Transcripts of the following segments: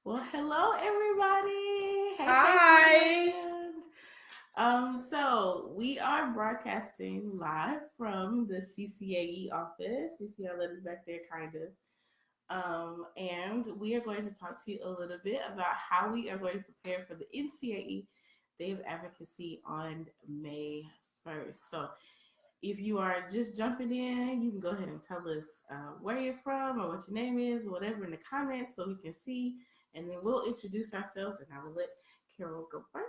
Well, hello everybody. Hey, Hi. friend. So we are broadcasting live from the CCAE office. You see our letters back there, kind of. And we are going to talk to you a little bit about how we are going to prepare for the NCAE Day of Advocacy on May 1st. So if you are just jumping in, you can go ahead and tell us where you're from or what your name is, whatever in the comments so we can see. And then we'll introduce ourselves and I will let Carol go first.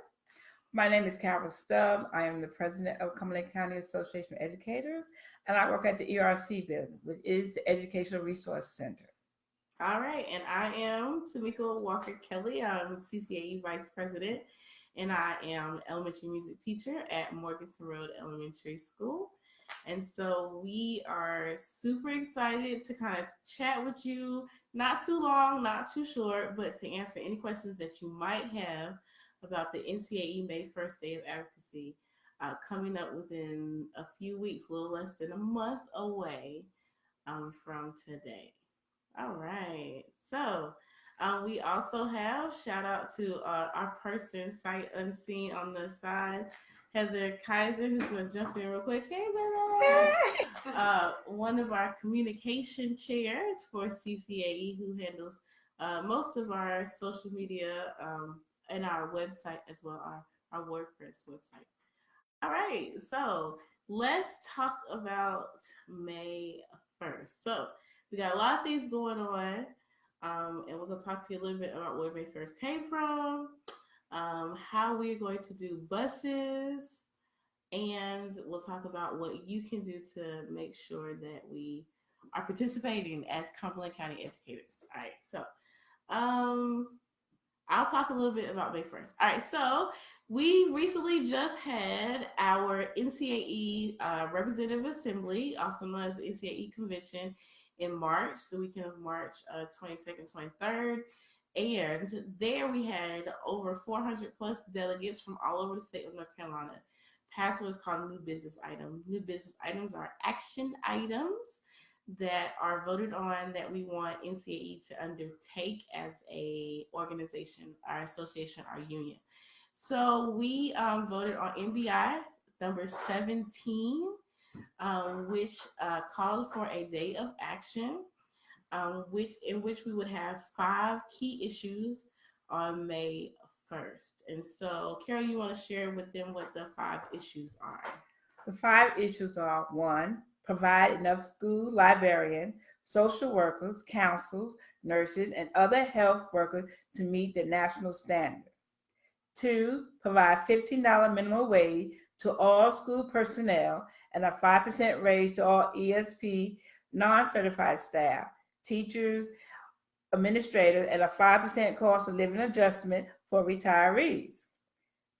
My name is Carol Stubbs. I am the president of Cumberland County Association of Educators, and I work at the ERC building, which is the Educational Resource Center. All right. And I am Tamika Walker Kelly. I'm CCAE vice president and I am elementary music teacher at Morganton Road Elementary School. And so we are super excited to kind of chat with you, not too long, not too short, but to answer any questions that you might have about the NCAE May 1st Day of Advocacy coming up within a few weeks, a little less than a month away from today. All right. So we also have shout out to our person sight unseen on the side, Heather Kaiser, who's going to jump in real quick. Hey, Heather. One of our communication chairs for CCAE, who handles most of our social media and our website as well, our WordPress website. All right. So let's talk about May 1st. So we got a lot of things going on, and we're going to talk to you a little bit about where May 1st came from, how we're going to do buses, and we'll talk about what you can do to make sure that we are participating as Cumberland County educators. All right, so um, I'll talk a little bit about May 1st. All right, so we recently just had our NCAE Representative Assembly, also known as the NCAE Convention, in March, the weekend of March 22nd, 23rd. And there we had over 400 plus delegates from all over the state of North Carolina pass what is called new business items. New business items are action items that are voted on that we want NCAE to undertake as a organization, our association, our union. So we voted on NBI number 17, which called for a day of action, which we would have 5 key issues on May 1st. And so, Carol, you want to share with them what the 5 issues are? The 5 issues are: one, provide enough school librarian, social workers, counselors, nurses, and other health workers to meet the national standard. Two, provide $15 minimum wage to all school personnel and a 5% raise to all ESP non-certified staff, teachers, administrators, and a 5% cost of living adjustment for retirees.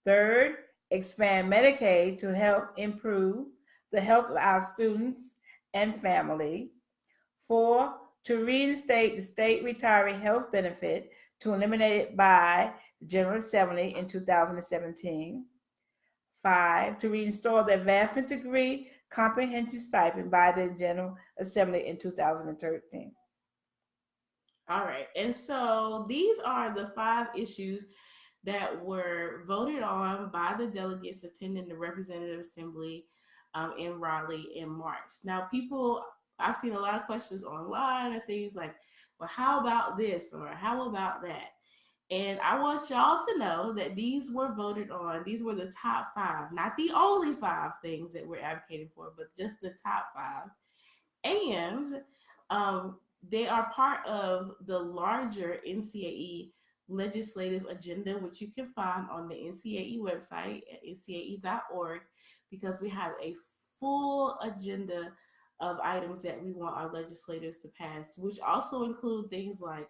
Third, expand Medicaid to help improve the health of our students and family. Four, to reinstate the state retiree health benefit to eliminate it by the General Assembly in 2017. Five, to restore the advancement degree comprehensive stipend by the General Assembly in 2013. All right. And so these are the 5 issues that were voted on by the delegates attending the Representative Assembly in Raleigh in March. Now, I've seen a lot of questions online and things like, well, how about this or how about that? And I want y'all to know that these were voted on. These were the top 5, not the only 5 things that we're advocating for, but just the top 5. And they are part of the larger NCAE legislative agenda, which you can find on the NCAE website at ncae.org, because we have a full agenda of items that we want our legislators to pass, which also include things like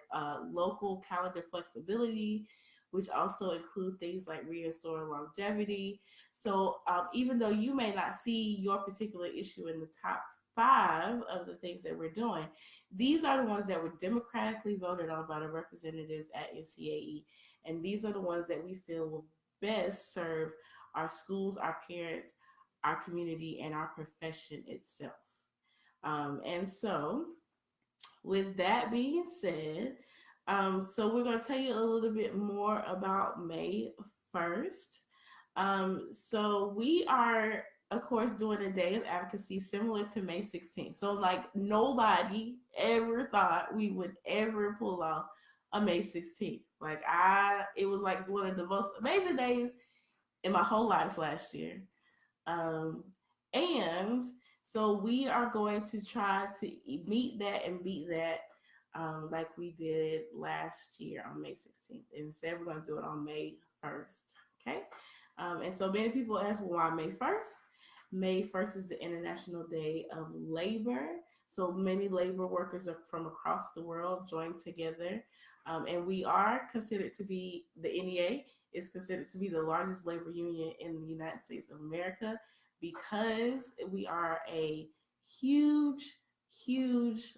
local calendar flexibility, which also include things like restoring longevity. So even though you may not see your particular issue in the top 5 of the things that we're doing, these are the ones that were democratically voted on by the representatives at NCAE. And these are the ones that we feel will best serve our schools, our parents, our community, and our profession itself. And so, with that being said, So we're going to tell you a little bit more about May 1st. So we are, of course, doing a day of advocacy similar to May 16th. So like nobody ever thought we would ever pull off a May 16th. It was like one of the most amazing days in my whole life last year. Um, and so we are going to try to meet that and beat that like we did last year on May 16th. Instead, we're going to do it on May 1st. Okay. And so many people ask, well, why May 1st? May 1st is the International Day of Labor. So many labor workers from across the world join together. And we are considered to be, the NEA is considered to be the largest labor union in the United States of America because we are a huge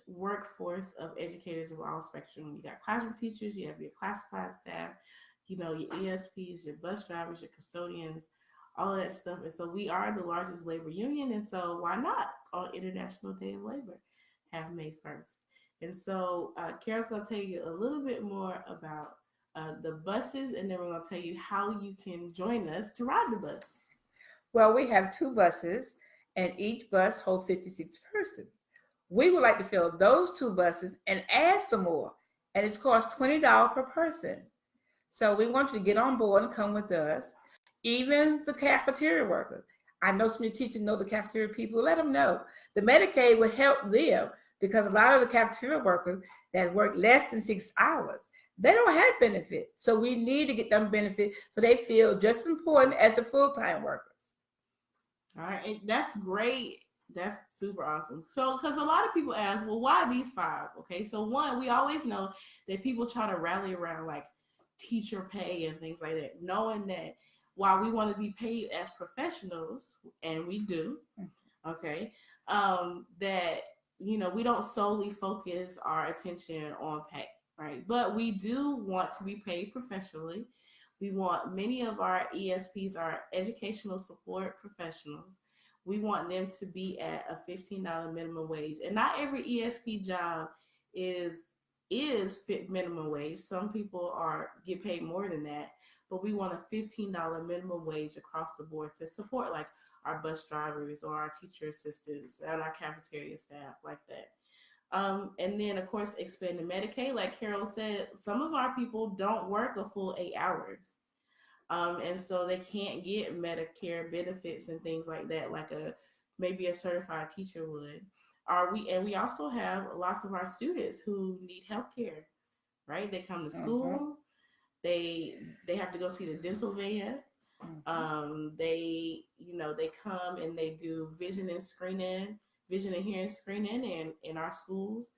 workforce of educators of all spectrum. You got classroom teachers, you have your classified staff, your ESPs, your bus drivers, your custodians, all of that stuff. And so we are the largest labor union. And so why not on International Day of Labor have May 1st? And so Carol's going to tell you a little bit more about the buses, and then we're going to tell you how you can join us to ride the bus. Well, we have 2 buses, and each bus holds 56 persons. We would like to fill those 2 buses and add some more, and it's cost $20 per person. So we want you to get on board and come with us. Even the cafeteria workers. I know some of the teachers know the cafeteria people. Let them know. The Medicaid will help them because a lot of the cafeteria workers that work less than 6 hours, they don't have benefit. So we need to get them benefit so they feel just as important as the full-time workers. All right, and that's great. That's super awesome. So, because a lot of people ask, well, why these 5? Okay, so one, we always know that people try to rally around like teacher pay and things like that, knowing that while we want to be paid as professionals, and we do, okay, that, we don't solely focus our attention on pay, right? But we do want to be paid professionally. We want many of our ESPs, our educational support professionals, we want them to be at a $15 minimum wage. And not every ESP job is fit minimum wage. Some people get paid more than that, but we want a $15 minimum wage across the board to support like our bus drivers or our teacher assistants and our cafeteria staff like that. And then of course expanding Medicaid, like Carol said, some of our people don't work a full 8 hours. And so they can't get Medicare benefits and things like that, like maybe a certified teacher would. We also have lots of our students who need health care, right? They come to school, they have to go see the dental vet. They come and they do vision and hearing screening in our schools.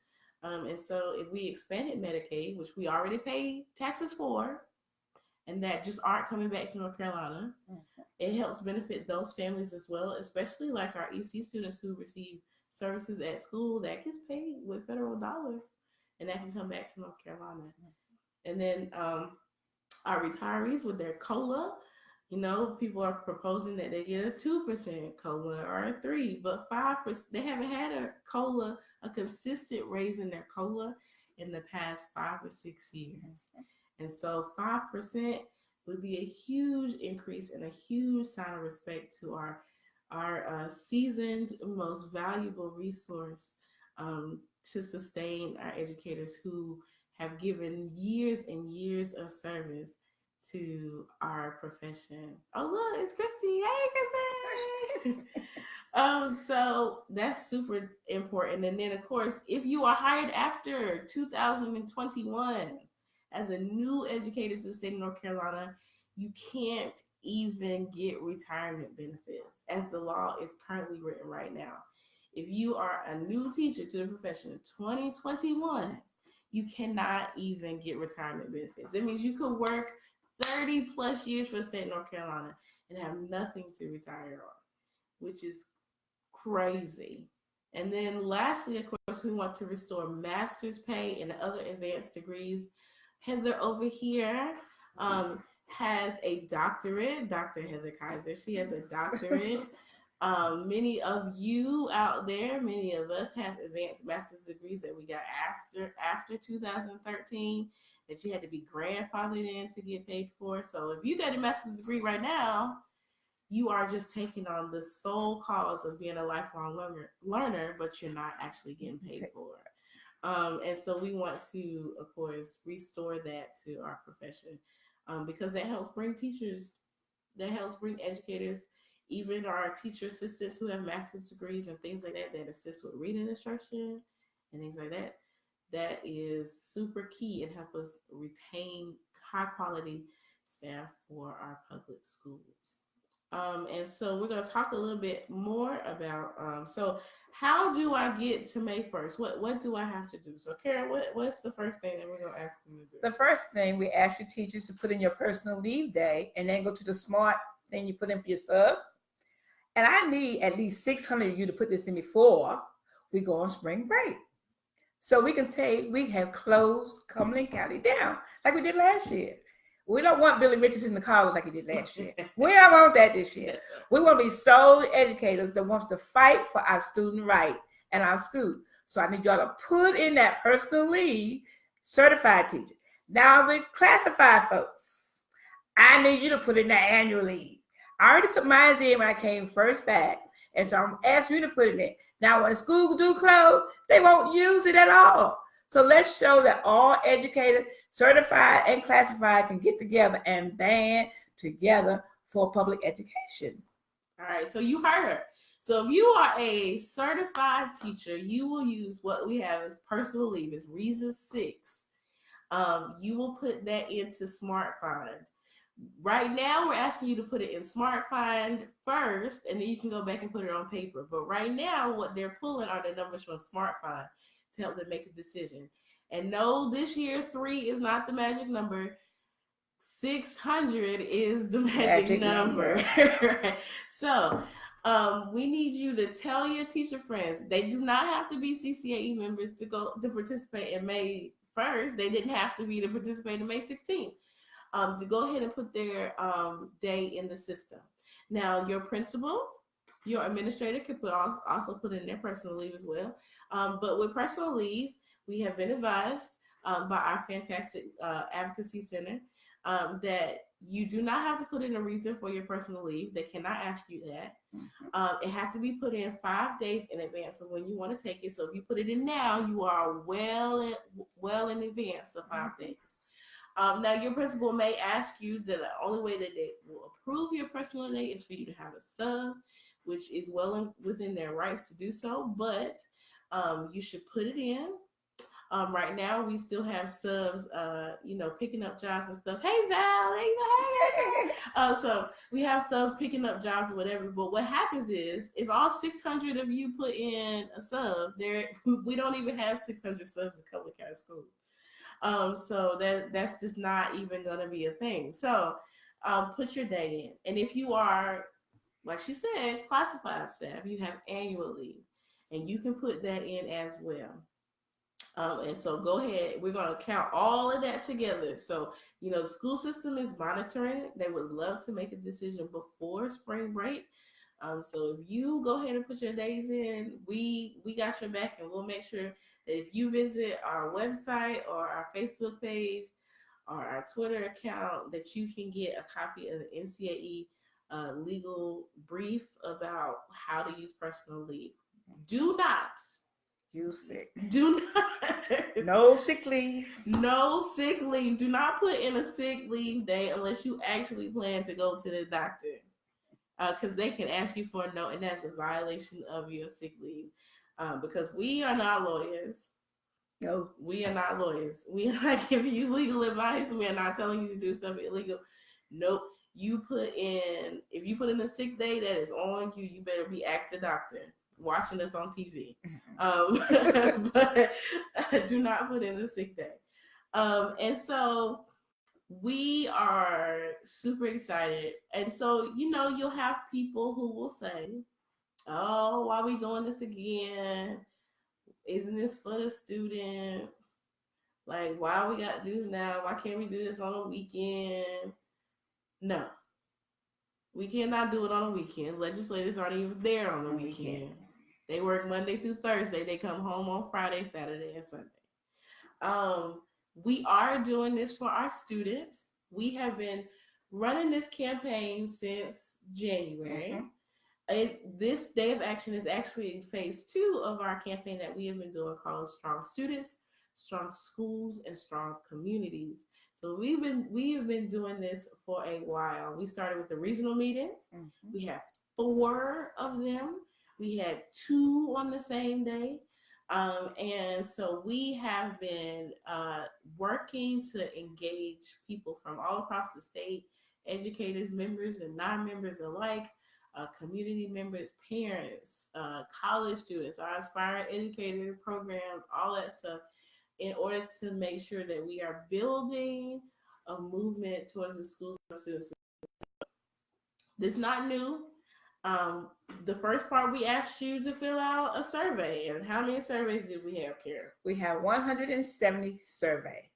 And so if we expanded Medicaid, which we already pay taxes for, and that just aren't coming back to North Carolina, it helps benefit those families as well, especially like our EC students who receive services at school that gets paid with federal dollars, and that can come back to North Carolina. And then our retirees with their COLA, people are proposing that they get a 2% COLA or a 3%, but 5%. They haven't had a consistent raise in their COLA in the past 5 or 6 years. And so 5% would be a huge increase and a huge sign of respect to our seasoned, most valuable resource to sustain our educators who have given years and years of service to our profession. Oh, look, it's Christy. Hey, Christy. So that's super important. And then, of course, if you are hired after 2021 as a new educator to the state of North Carolina, you can't even get retirement benefits as the law is currently written right now. If you are a new teacher to the profession in 2021, you cannot even get retirement benefits. It means you could work 30 plus years for the state of North Carolina and have nothing to retire on, which is crazy. And then lastly, of course, we want to restore master's pay and other advanced degrees. Heather over here has a doctorate, Dr. Heather Kaiser. She has a doctorate Many of you out there, many of us have advanced master's degrees that we got after 2013 that you had to be grandfathered in to get paid for. So if you got a master's degree right now, you are just taking on the sole cause of being a lifelong learner, but you're not actually getting paid for it. And so we want to, of course, restore that to our profession, because that helps bring teachers, that helps bring educators, even our teacher assistants who have master's degrees and things like that, that assist with reading instruction and things like that. That is super key and help us retain high quality staff for our public schools. And so we're going to talk a little bit more about, so how do I get to May 1st? What do I have to do? So Karen, what's the first thing that we're going to ask them to do? The first thing, we ask your teachers to put in your personal leave day and then go to the smart thing you put in for your subs. And I need at least 600 of you to put this in before we go on spring break. So we have closed Cumberland County down like we did last year. We don't want Billy Richardson to call us like he did last year. We don't want that this year. We want to be sole educators that wants to fight for our student right and our school. So I need y'all to put in that personal leave, certified teacher. Now the classified folks, I need you to put in that annual leave. I already put mine in when I came first back. And so I'm asking you to put it in. Now when school do close, they won't use it at all. So let's show that all educators, certified and classified, can get together and band together for public education. All right, so you heard her. So if you are a certified teacher, you will use what we have as personal leave, is Reason 6. You will put that into SmartFind. Right now, we're asking you to put it in SmartFind first, and then you can go back and put it on paper. But right now, what they're pulling are the numbers from SmartFind to help them make a decision. And no, this year 3 is not the magic number. 600 is the magic number. So we need you to tell your teacher friends. They do not have to be CCAE members to participate in May 1st. They didn't have to be to participate in May 16th. To go ahead and put their day in the system. Now, your principal, your administrator can also put in their personal leave as well. But with personal leave, we have been advised by our fantastic advocacy center that you do not have to put in a reason for your personal leave. They cannot ask you that. It has to be put in 5 days in advance of when you want to take it. So if you put it in now, you are well in advance of 5 days. Now, your principal may ask you that the only way that they will approve your personal day is for you to have a sub, which is well within their rights to do so, but you should put it in. Right now, we still have subs, picking up jobs and stuff. Hey, Val, hey. So we have subs picking up jobs or whatever, but what happens is if all 600 of you put in a sub, we don't even have 600 subs in Cumberland County Schools. So that's just not even going to be a thing. So put your day in. And if you are, like she said, classified staff, you have annual leave, and you can put that in as well. And so go ahead. We're going to count all of that together. So, the school system is monitoring it. They would love to make a decision before spring break. So if you go ahead and put your days in, we got your back, and we'll make sure that if you visit our website or our Facebook page or our Twitter account, that you can get a copy of the NCAE legal brief about how to use personal leave. Do not use sick. Do not. No sick leave. No sick leave. Do not put in a sick leave day unless you actually plan to go to the doctor. Because they can ask you for a note, and that's a violation of your sick leave. Because we are not lawyers. No. We are not lawyers. We are not giving you legal advice. We are not telling you to do stuff illegal. Nope. If you put in a sick day that is on you, you better be the doctor watching us on TV. But do not put in a sick day. And so we are super excited. And so, you'll have people who will say, oh, why are we doing this again? Isn't this for the students? Like, why we got to do this now? Why can't we do this on a weekend? No. We cannot do it on a weekend. Legislators aren't even there on the weekend. They work Monday through Thursday. They come home on Friday, Saturday, and Sunday. We are doing this for our students. We have been running this campaign since January. This Day of Action is actually phase 2 of our campaign that we have been doing called Strong Students, Strong Schools, and Strong Communities. So we have been doing this for a while. We started with the regional meetings. We have 4 of them. We had 2 on the same day. And so we have been working to engage people from all across the state, educators, members, and non-members alike, community members, parents, college students, our aspiring educator program, all that stuff, in order to make sure that we are building a movement towards the schools. This is not new. The first part, we asked you to fill out a survey. And how many surveys did we have, Kara? We have 170 surveys.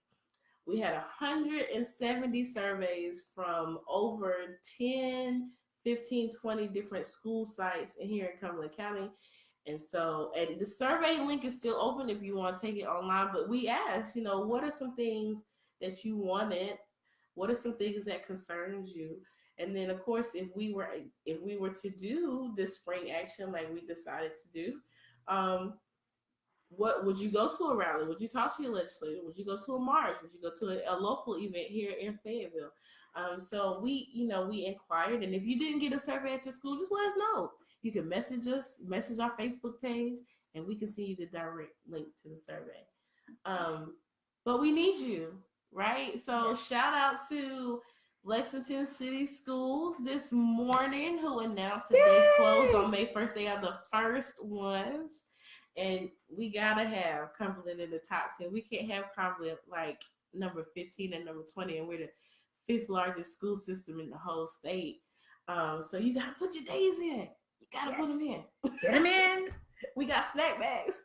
We had 170 surveys from over 10, 15, 20 different school sites in here in Cumberland County. And so, and the survey link is still open if you want to take it online. But we asked, what are some things that you wanted? What are some things that concerns you? And then, of course, if we were to do this spring action like we decided to do, what would you go to a rally? Would you talk to your legislator? Would you go to a march? Would you go to a local event here in Fayetteville? So we inquired, and if you didn't get a survey at your school, just let us know. You can message us, message our Facebook page, and we can send you the direct link to the survey. But we need you, right? So yes. Shout out to Lexington City Schools this morning, who announced that they closed on May 1st. They are the first ones. And we got to have Cumberland in the top 10. We can't have Cumberland like number 15 and number 20, and we're the 5th largest school system in the whole state. So you got to put your days in. You got to put them in. Get them in. We got snack bags.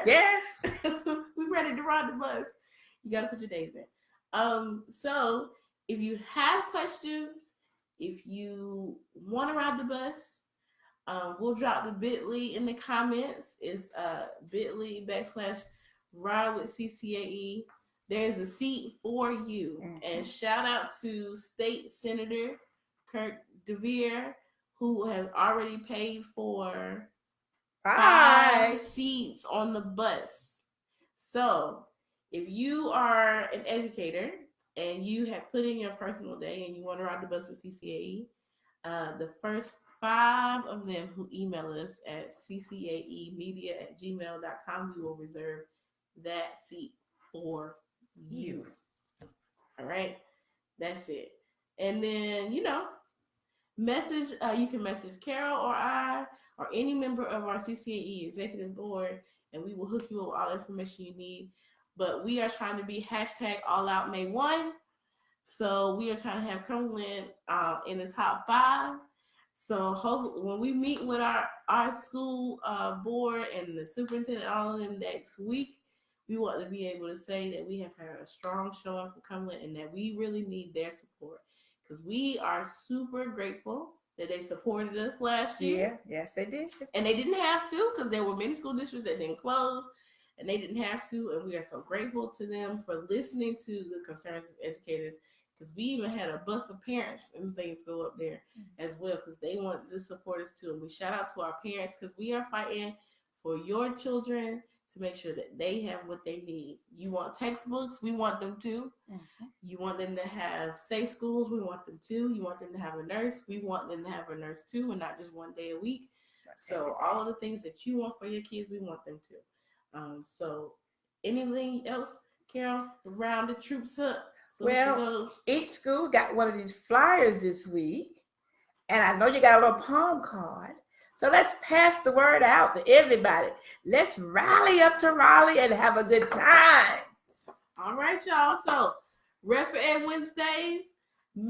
Yes. We ready to ride the bus. You got to put your days in. So if you have questions, if you want to ride the bus, we'll drop the bit.ly in the comments. It's bit.ly/ride with CCAE. There's a seat for you. And shout out to State Senator Kirk DeVere, who has already paid for 5 seats on the bus. So if you are an educator and you have put in your personal day and you want to ride the bus with CCAE, the first 5 of them who email us at ccaemedia@gmail.com, we will reserve that seat for you. All right, that's it. And then, message, you can message Carol or I or any member of our CCAE executive board, and we will hook you up with all the information you need. But we are trying to be #AllOutMay1. So we are trying to have Cumberland in the top 5. So hopefully when we meet with our school board and the superintendent, all of them next week, we want to be able to say that we have had a strong showing from Cumberland and that we really need their support, because we are super grateful that they supported us last year. Yeah, yes, they did. And they didn't have to, because there were many school districts that didn't close, and they didn't have to. And we are so grateful to them for listening to the concerns of educators, because we even had a bus of parents and things go up there as well, because they wanted to support us too. And we shout out to our parents, because we are fighting for your children to make sure that they have what they need. You want textbooks? We want them too. You want them to have safe schools? We want them too. You want them to have a nurse? We want them to have a nurse too, and not just one day a week. So all of the things that you want for your kids, we want them to. So anything else, Carol, to round the troops up? So each school got one of these flyers this week, and I know you got a little palm card. So let's pass the word out to everybody. Let's rally up to Raleigh and have a good time. All right, y'all. So Rep for Ed Wednesdays,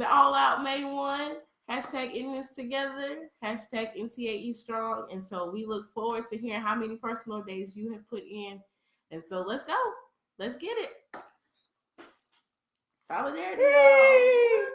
All Out May 1, #ending this together, #NCAE strong. And so we look forward to hearing how many personal days you have put in. And so let's go. Let's get it. Solidarity.